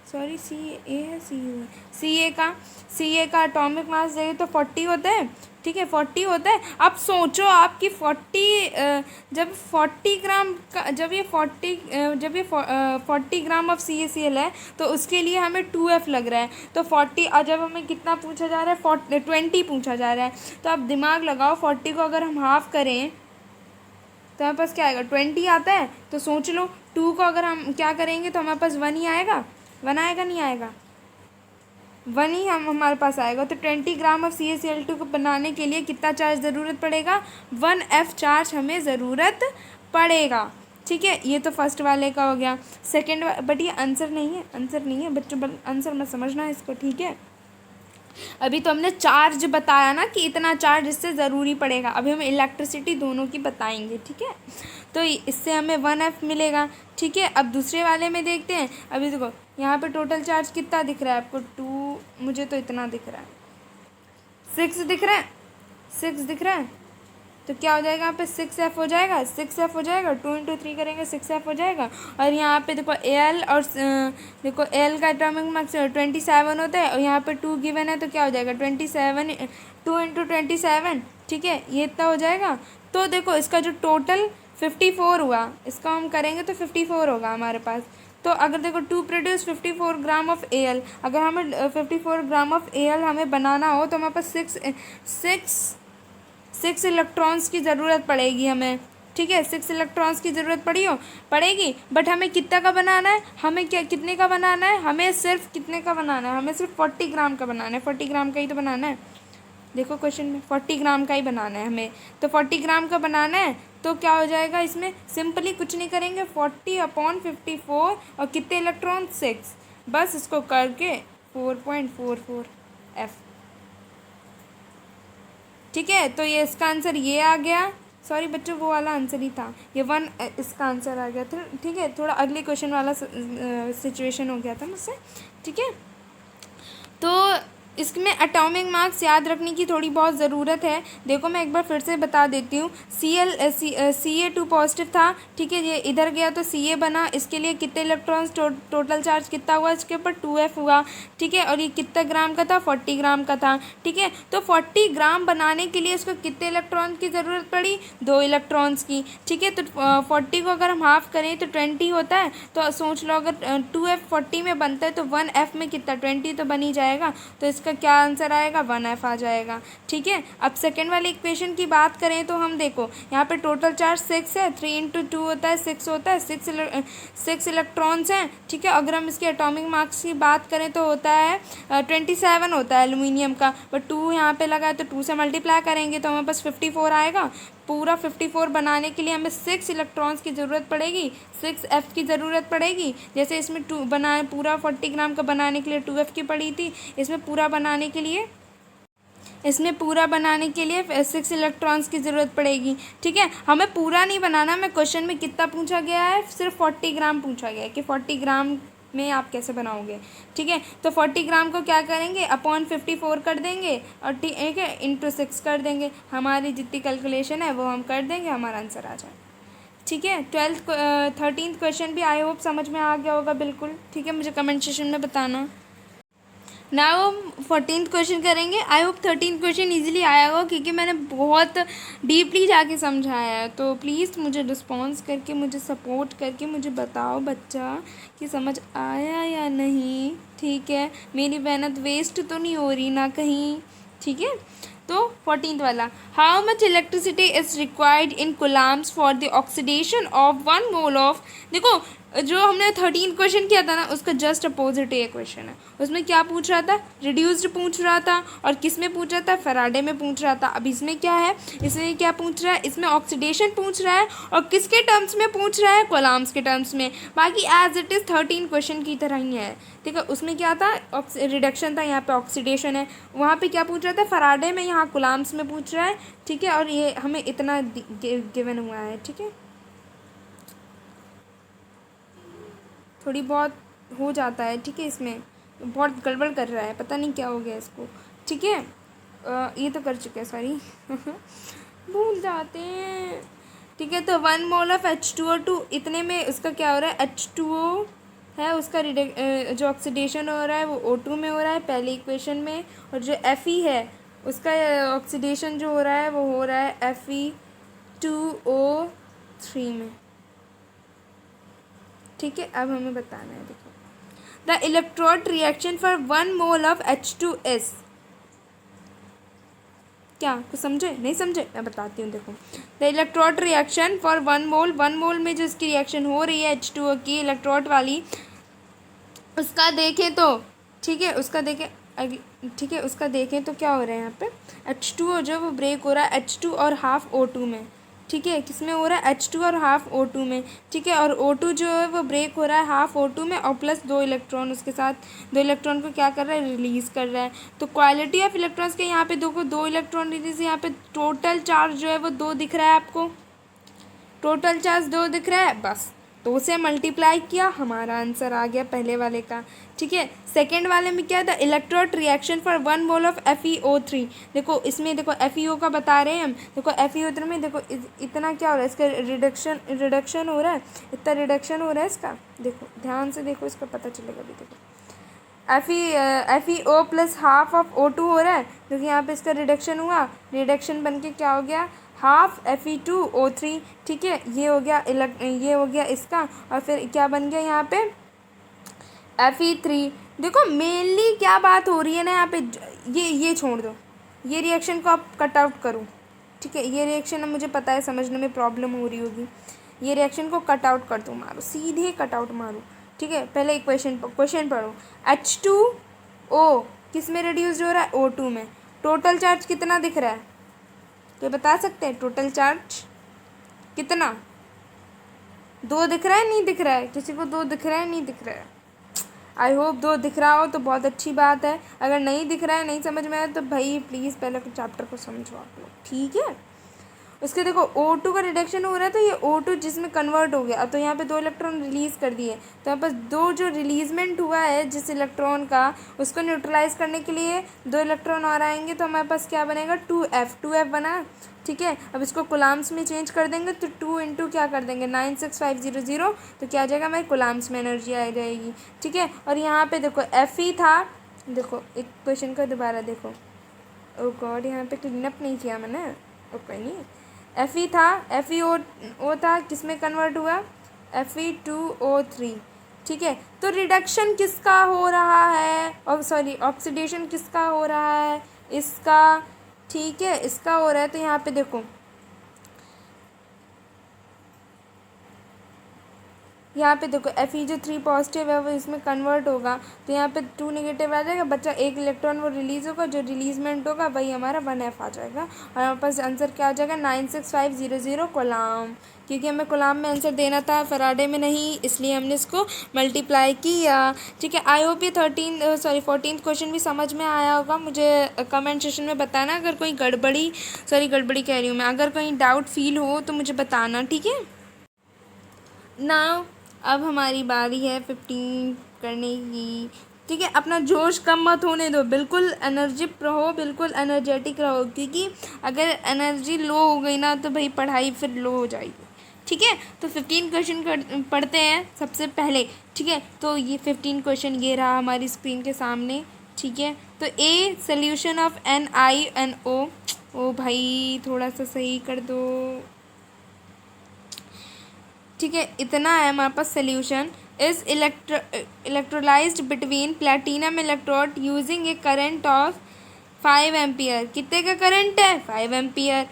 सॉरी CA है, CU है, CA का एटॉमिक मास देखें तो 40 होता है। ठीक है, 40 होता है। अब सोचो आपकी 40, जब 40 ग्राम का, जब ये 40 ग्राम ऑफ CaCl है तो उसके लिए हमें 2F लग रहा है। तो 40, और जब हमें कितना पूछा जा रहा है, 20 पूछा जा रहा है। तो आप दिमाग लगाओ, 40 को अगर हम हाफ़ करें तो हमारे पास क्या आएगा, 20 आता है। तो सोच लो 2 को अगर हम क्या करेंगे तो हमारे पास 1 ही आएगा, 1 आएगा नहीं आएगा, 1 ही हमारे पास आएगा। तो 20 ग्राम ऑफ CaCl2 को बनाने के लिए कितना चार्ज ज़रूरत पड़ेगा, 1F चार्ज हमें ज़रूरत पड़ेगा। ठीक है, ये तो फर्स्ट वाले का हो गया। सेकेंड, बट ये आंसर नहीं है, आंसर नहीं है बच्चों, आंसर मत समझना इसको। ठीक है, अभी तो हमने चार्ज बताया ना कि इतना चार्ज इससे ज़रूरी पड़ेगा, अभी हम इलेक्ट्रिसिटी दोनों की बताएंगे। ठीक है, तो इससे हमें 1F मिलेगा। ठीक है, अब दूसरे वाले में देखते हैं। अभी देखो यहाँ पे टोटल चार्ज कितना दिख रहा है आपको, 2, मुझे तो इतना दिख रहा है, 6 दिख रहा है, 6 दिख रहा है। तो क्या हो जाएगा यहाँ पे, 6F हो जाएगा, 6F हो जाएगा, 2 × 3 करेंगे 6F हो जाएगा। और यहाँ पे देखो Al, और देखो Al का एटॉमिक मास 27 होता है, और यहाँ पे 2 गिवन है, तो क्या हो जाएगा 27, 2 × 27। ठीक है, ये इतना हो जाएगा। तो देखो इसका जो टोटल 54 हुआ, इसका हम करेंगे तो 54 होगा हमारे पास। तो अगर देखो 2 प्रोड्यूस 54 ग्राम ऑफ Al, अगर हमें 54 ग्राम ऑफ Al हमें बनाना हो तो हमारे पास 6 इलेक्ट्रॉन्स की ज़रूरत पड़ेगी हमें। ठीक है, 6 इलेक्ट्रॉन्स की ज़रूरत पड़ेगी। बट हमें कितना का बनाना है, हमें क्या कितने का बनाना है, हमें सिर्फ कितने का बनाना है, हमें सिर्फ 40 ग्राम का बनाना है। 40 ग्राम का ही तो बनाना है, देखो क्वेश्चन में 40 ग्राम का ही बनाना है हमें। तो 40 ग्राम का बनाना है, तो क्या हो जाएगा इसमें, सिंपली कुछ नहीं करेंगे, 40/54, और कितने इलेक्ट्रॉन, 6, बस इसको करके 4.44F। ठीक है, तो ये इसका आंसर ये आ गया। सॉरी बच्चों, वो वाला आंसर ही था, ये 1 इसका आंसर आ गया था। ठीक है, थोड़ा अगले क्वेश्चन वाला सिचुएशन हो गया था मुझसे। ठीक है, तो इसमें एटॉमिक मास याद रखने की थोड़ी बहुत ज़रूरत है। देखो मैं एक बार फिर से बता देती हूँ। Ca2 पॉजिटिव था। ठीक है, ये इधर गया तो Ca बना, इसके लिए कितने इलेक्ट्रॉन्स, टोटल चार्ज कितना हुआ इसके ऊपर, 2F हुआ। ठीक है, और ये कितना ग्राम का था, 40 ग्राम का था। ठीक है, तो 40 ग्राम बनाने के लिए इसको कितने इलेक्ट्रॉन की ज़रूरत पड़ी, 2 इलेक्ट्रॉन्स की। ठीक है, तो 40 को अगर हम हाफ़ करें तो 20 होता है। तो सोच लो अगर 2F 40 में बनता है तो 1F में कितना, 20 तो बन ही जाएगा। तो इसका क्या आंसर आएगा, 1F आ जाएगा। ठीक है, अब सेकेंड वाली इक्वेशन की बात करें तो हम देखो यहाँ पे टोटल चार्ज 6 है, 3 × 2 होता है 6 होता है, 6 इलेक्ट्रॉन्स हैं। ठीक है, अगर हम इसके एटॉमिक मास की बात करें तो होता है 27 होता है एल्यूमिनियम का, बट 2 यहाँ पे लगा है तो 2 से मल्टीप्लाई करेंगे तो हमारे पास 54 आएगा। पूरा 54 बनाने के लिए हमें 6 इलेक्ट्रॉन्स की ज़रूरत पड़ेगी, 6 F की ज़रूरत पड़ेगी। जैसे इसमें पूरा 40 ग्राम का बनाने के लिए 2F की पड़ी थी, इसमें पूरा बनाने के लिए 6 इलेक्ट्रॉन्स की ज़रूरत पड़ेगी। ठीक है, हमें पूरा नहीं बनाना। हमें क्वेश्चन में कितना पूछा गया है, सिर्फ 40 ग्राम पूछा गया है कि 40 ग्राम में आप कैसे बनाओगे। ठीक है, तो 40 ग्राम को क्या करेंगे, अपॉन 54 कर देंगे और ठीक है इंटू 6 कर देंगे। हमारी जितनी कैलकुलेशन है वो हम कर देंगे, हमारा आंसर आ जाए। ठीक है, 13th क्वेश्चन भी आई होप समझ में आ गया होगा बिल्कुल। ठीक है, मुझे कमेंट सेक्शन में बताना। नाउ हम 14th क्वेश्चन करेंगे। I hope 13th question easily आया होगा क्योंकि मैंने बहुत डीपली जाके समझाया है। तो प्लीज़ मुझे रिस्पॉन्स करके, मुझे सपोर्ट करके मुझे बताओ बच्चा कि समझ आया या नहीं। ठीक है, मेरी मेहनत वेस्ट तो नहीं हो रही ना कहीं। ठीक है, तो 14th वाला, how much electricity is required in Coulomb's for the oxidation of 1 mole of. देखो जो हमने 13th क्वेश्चन किया था ना, उसका जस्ट अपोजिट ये क्वेश्चन है। उसमें क्या पूछ रहा था, रिड्यूस्ड पूछ रहा था, और किस में पूछ रहा था, फैराडे में पूछ रहा था। अब इसमें क्या है, इसमें क्या पूछ रहा है, इसमें ऑक्सीडेशन पूछ रहा है, और किसके टर्म्स में पूछ रहा है, कूलम्स के टर्म्स में। बाकी एज इट इज़ 13 क्वेश्चन की तरह ही है। ठीक है, उसमें क्या था, रिडक्शन था, यहाँ पे ऑक्सीडेशन है। वहाँ पे क्या पूछ रहा था, फैराडे में, यहाँ कूलम्स में पूछ रहा है। ठीक है, और ये हमें इतना गिवन हुआ है। ठीक है, थोड़ी बहुत हो जाता है। ठीक है, इसमें बहुत गड़बड़ कर रहा है, पता नहीं क्या हो गया इसको। ठीक है, ये तो कर चुके हैं, सॉरी भूल जाते हैं। ठीक है, तो 1 मोल ऑफ H2O2 इतने में उसका क्या हो रहा है, H2O है, उसका जो ऑक्सीडेशन हो रहा है वो O2 में हो रहा है पहली इक्वेशन में, और जो Fe है उसका ऑक्सीडेशन जो हो रहा है वो हो रहा है Fe2O3 में। ठीक है, अब हमें बताना है, देखो the electrode reaction for 1 mole of H2S। क्या कुछ समझे, नहीं समझे, मैं बताती हूँ। देखो द इलेक्ट्रोड रिएक्शन फॉर 1 मोल में जो इसकी रिएक्शन हो रही है H2O की इलेक्ट्रोड वाली, उसका देखें तो ठीक है, ठीक है, उसका देखें तो क्या हो रहा है यहाँ पे, H2O जो वो ब्रेक हो रहा है H2 और हाफ O2 में। ठीक है, किस में हो रहा है, H2 और हाफ O2 में। ठीक है, और O2 जो है वो ब्रेक हो रहा है हाफ O2 में, और प्लस 2 इलेक्ट्रॉन उसके साथ, 2 इलेक्ट्रॉन को क्या कर रहा है, रिलीज़ कर रहा है। तो क्वालिटी ऑफ इलेक्ट्रॉन्स के यहाँ पे देखो 2 इलेक्ट्रॉन रिलीज, यहाँ पे टोटल चार्ज जो है वो 2 दिख रहा है आपको, टोटल चार्ज 2 दिख रहा है, बस 2 से मल्टीप्लाई किया, हमारा आंसर आ गया पहले वाले का। ठीक है, सेकेंड वाले में क्या था, electrode reaction for 1 mole of FeO3। देखो इसमें देखो FeO का बता रहे हैं हम। देखो FeO3 में देखो इतना क्या हो रहा है, इसका रिडक्शन हो रहा है, इतना रिडक्शन हो रहा है इसका। देखो ध्यान से देखो, इसका पता चलेगा भी। देखो FeO plus half of O2 हो रहा है, क्योंकि यहाँ पे इसका रिडक्शन हुआ, रिडक्शन बन के क्या हो गया, हाफ Fe2O3। ठीक है, ये हो गया इसका, और फिर क्या बन गया यहाँ पे Fe3। देखो मेनली क्या बात हो रही है ना यहाँ पे, ये छोड़ दो, ये रिएक्शन को आप कट आउट करो। ठीक है, ये रिएक्शन अब मुझे पता है समझने में प्रॉब्लम हो रही होगी, ये रिएक्शन को कट आउट कर दो, मारो सीधे कट आउट मारो। ठीक है, पहले क्वेश्चन पढ़ो, H2O किस में रिड्यूस्ड हो रहा है, O2 में। टोटल चार्ज कितना दिख रहा है, तो बता सकते हैं टोटल चार्ज कितना, 2 दिख रहा है, नहीं दिख रहा है, किसी को 2 दिख रहा है, नहीं दिख रहा है। आई होप 2 दिख रहा हो तो बहुत अच्छी बात है, अगर नहीं दिख रहा है, नहीं समझ में आया तो भाई प्लीज़ पहले चैप्टर को समझो आप लोग। ठीक है, उसके देखो O2 का रिडक्शन हो रहा है, तो ये O2 जिसमें कन्वर्ट हो गया, तो यहाँ पे 2 इलेक्ट्रॉन रिलीज़ कर दिए, तो यहाँ पर 2 जो रिलीजमेंट हुआ है जिस इलेक्ट्रॉन का, उसको न्यूट्रलाइज करने के लिए 2 इलेक्ट्रॉन और आएंगे, तो हमारे पास क्या बनेगा, 2F बना। ठीक है, अब इसको कूलम्स में चेंज कर देंगे, तो 2 इंटू क्या कर देंगे, 96500, तो क्या आ जाएगा हमारे कूलम्स में एनर्जी आ जाएगी। ठीक है, और यहाँ पे देखो Fe था, देखो एक क्वेश्चन को दोबारा देखो, ओ गॉड यहाँ पे क्लीन अप नहीं किया मैंने, ओके नहीं, Fe था, FeO था, किस में कन्वर्ट हुआ, Fe2O3। ठीक है, तो रिडक्शन किसका हो रहा है, और सॉरी ऑक्सीडेशन किसका हो रहा है, इसका। ठीक है, इसका हो रहा है, तो यहाँ पे देखो यहाँ पे देखो Fe जो 3 पॉजिटिव है वो इसमें कन्वर्ट होगा, तो यहाँ पे 2 नेगेटिव आ जाएगा, बच्चा एक इलेक्ट्रॉन वो रिलीज़ होगा, जो रिलीजमेंट होगा वही हमारा 1F आ जाएगा। और हमारे पास आंसर क्या आ जाएगा 96500 कूलम्ब, क्योंकि हमें कूलम्ब में आंसर देना था, फैराडे में नहीं, इसलिए हमने इसको मल्टीप्लाई किया। ठीक है, आई होप ये 14th क्वेश्चन भी समझ में आया होगा। मुझे कमेंट सेशन में बताना अगर कोई गड़बड़ी कह रही हूँ मैं, अगर कोई डाउट फील हो तो मुझे बताना, ठीक है। नाउ अब हमारी बारी है 15 करने की। ठीक है, अपना जोश कम मत होने दो, बिल्कुल एनर्जिक रहो, बिल्कुल एनर्जेटिक रहो, क्योंकि अगर एनर्जी लो हो गई ना तो भाई पढ़ाई फिर लो हो जाएगी। ठीक है, तो 15 क्वेश्चन पढ़ते हैं सबसे पहले। ठीक है, तो ये 15 क्वेश्चन ये रहा हमारी स्क्रीन के सामने। ठीक है, तो ए सोल्यूशन ऑफ NiNO, ओ भाई थोड़ा सा सही कर दो। ठीक है, इतना है हमारे पास solution. Is electrolysed between platinum electrode using a current of 5 ampere. कितने का करंट है 5 एम्पियर।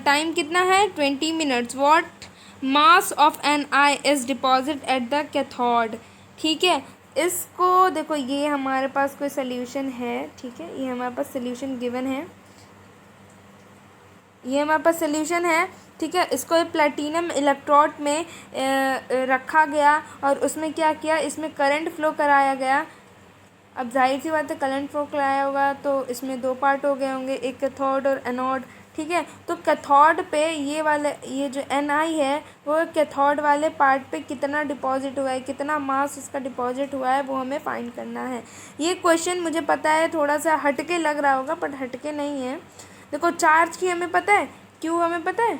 टाइम कितना है 20 minutes. What mass of Ni is deposit at the cathode. ठीक है, इसको देखो, ये हमारे पास कोई सोल्यूशन है। ठीक है, ये हमारे पास सोल्यूशन गिवन है, ये हमारे पास सोल्यूशन है। ठीक है, इसको प्लेटिनम इलेक्ट्रोड में रखा गया और उसमें क्या किया, इसमें करंट फ्लो कराया गया। अब जाहिर सी बात है करंट फ्लो कराया होगा तो इसमें 2 पार्ट हो गए होंगे, एक कैथोड और एनोड। ठीक है, तो कैथोड पे ये जो Ni है वो कैथोड वाले पार्ट पे कितना डिपॉजिट हुआ है, कितना मास उसका डिपॉजिट हुआ है, वो हमें फाइंड करना है। ये क्वेश्चन मुझे पता है थोड़ा सा हटके लग रहा होगा, बट हटके नहीं है। देखो, चार्ज की हमें पता है, क्यू हमें पता है,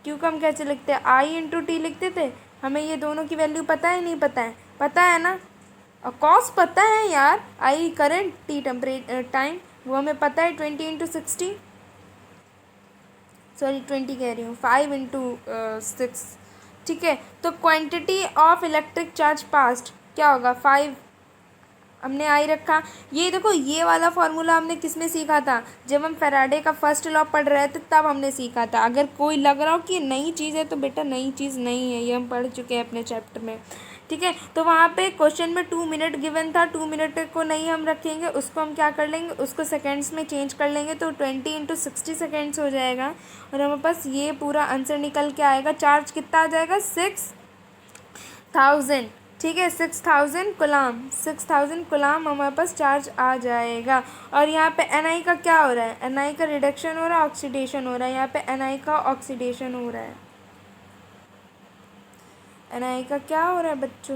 क्यू को हम कैसे लिखते हैं I/T लिखते थे। हमें ये दोनों की वैल्यू पता है नहीं पता है, पता है ना। और कॉस पता है यार, I current, T temperature time, वो हमें पता है 20 × 60, सॉरी 20 कह रही हूँ, 5 × 6। ठीक है, तो quantity of electric charge past क्या होगा 5, हमने आई रखा। ये देखो, ये वाला फार्मूला हमने किस में सीखा था, जब हम फैराडे का फर्स्ट लॉ पढ़ रहे थे तब हमने सीखा था। अगर कोई लग रहा हो कि नई चीज़ है तो बेटा नई चीज़ नहीं है, ये हम पढ़ चुके हैं अपने चैप्टर में। ठीक है, तो वहाँ पे क्वेश्चन में 2 मिनट गिवन था, 2 मिनट को नहीं हम रखेंगे, उसको हम क्या कर लेंगे, उसको सेकेंड्स में चेंज कर लेंगे, तो 20 × 60 सेकेंड्स हो जाएगा और हमारे पास ये पूरा आंसर निकल के आएगा। चार्ज कितना आ जाएगा 6000। ठीक है, 6000 कूलम्ब, 6000 कूलम्ब हमारे पास चार्ज आ जाएगा। और यहाँ पे Ni का क्या हो रहा है, Ni का रिडक्शन हो रहा है, ऑक्सीडेशन हो रहा है। यहाँ पे Ni का ऑक्सीडेशन हो रहा है, Ni का क्या हो रहा है बच्चों,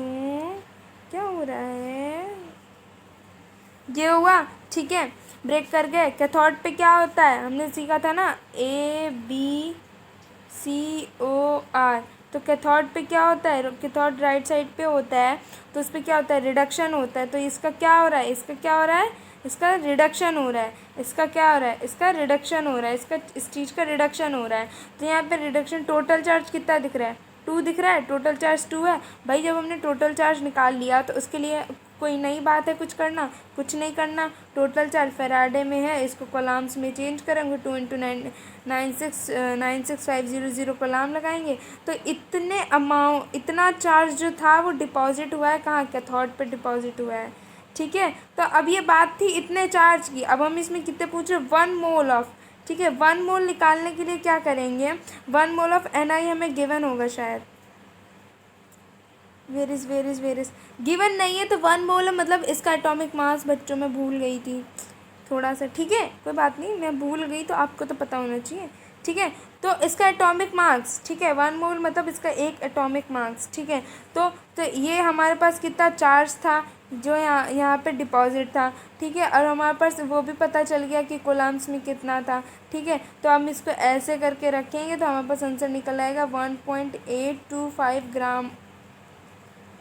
क्या हो रहा है, ये हुआ। ठीक है, ब्रेक कर गए। कैथोड पे क्या होता है, हमने सीखा था ना AbCor। तो कैथोड पे क्या होता है, कैथोड राइट साइड पे होता है, तो उस पर क्या होता है रिडक्शन होता है। तो इसका क्या हो रहा है, इसका क्या हो रहा है, इसका रिडक्शन हो रहा है। इसका क्या हो रहा है, इसका रिडक्शन हो रहा है, इसका इस चीज़ का रिडक्शन हो रहा है। तो यहाँ पे रिडक्शन, टोटल चार्ज कितना दिख रहा है 2 दिख रहा है, टोटल चार्ज 2 है। भाई जब हमने टोटल चार्ज निकाल लिया तो उसके लिए कोई नई बात है कुछ करना, कुछ नहीं करना। टोटल चार्ज फैराडे में है, इसको कॉलम्स में चेंज करेंगे, 2 × 96500 कॉलम लगाएंगे। तो इतना चार्ज जो था वो डिपॉजिट हुआ है कहाँ, कैथोड पे डिपॉजिट हुआ है। ठीक है, तो अब ये बात थी इतने चार्ज की। अब हम इसमें कितने पूछ रहे 1 मोल ऑफ। ठीक है, 1 मोल निकालने के लिए क्या करेंगे, 1 मोल ऑफ Ni हमें गिवन होगा शायद, वेर इज़ गिवन नहीं है तो 1 मोल मतलब इसका एटॉमिक मास बच्चों में भूल गई थी थोड़ा सा। ठीक है, कोई बात नहीं, मैं भूल गई तो आपको तो पता होना चाहिए। ठीक है, तो इसका एटॉमिक मार्क्स, ठीक है 1 मोल मतलब इसका एक एटॉमिक मार्क्स। ठीक है, तो ये हमारे पास कितना चार्ज था जो यहाँ पे डिपॉजिट था। ठीक है, और हमारे पास वो भी पता चल गया कि कूलम्ब्स में कितना था। ठीक है, तो हम इसको ऐसे करके रखेंगे तो हमारे पास आंसर निकल आएगा 1.825 ग्राम।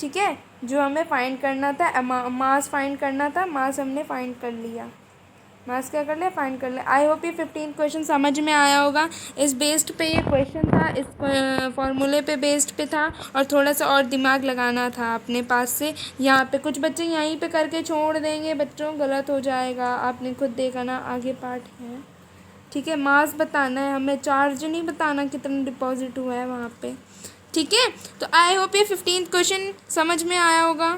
ठीक है, जो हमें फाइंड करना था, मास फाइंड करना था, मास हमने फाइंड कर लिया। मास क्या कर लिया, फाइंड कर लिया। आई होप ये 15 क्वेश्चन समझ में आया होगा। इस बेस्ड पे ये क्वेश्चन था, इस फॉर्मूले पे बेस्ड पे था और थोड़ा सा और दिमाग लगाना था अपने पास से। यहाँ पे कुछ बच्चे यहीं पे करके छोड़ देंगे, बच्चों गलत हो जाएगा, आपने खुद देखा ना, आगे पार्ट है। ठीक है, मास बताना है हमें, चार्ज नहीं बताना कितना डिपॉजिट हुआ है वहाँ पे। ठीक है, तो आई होप ये 15th क्वेश्चन समझ में आया होगा।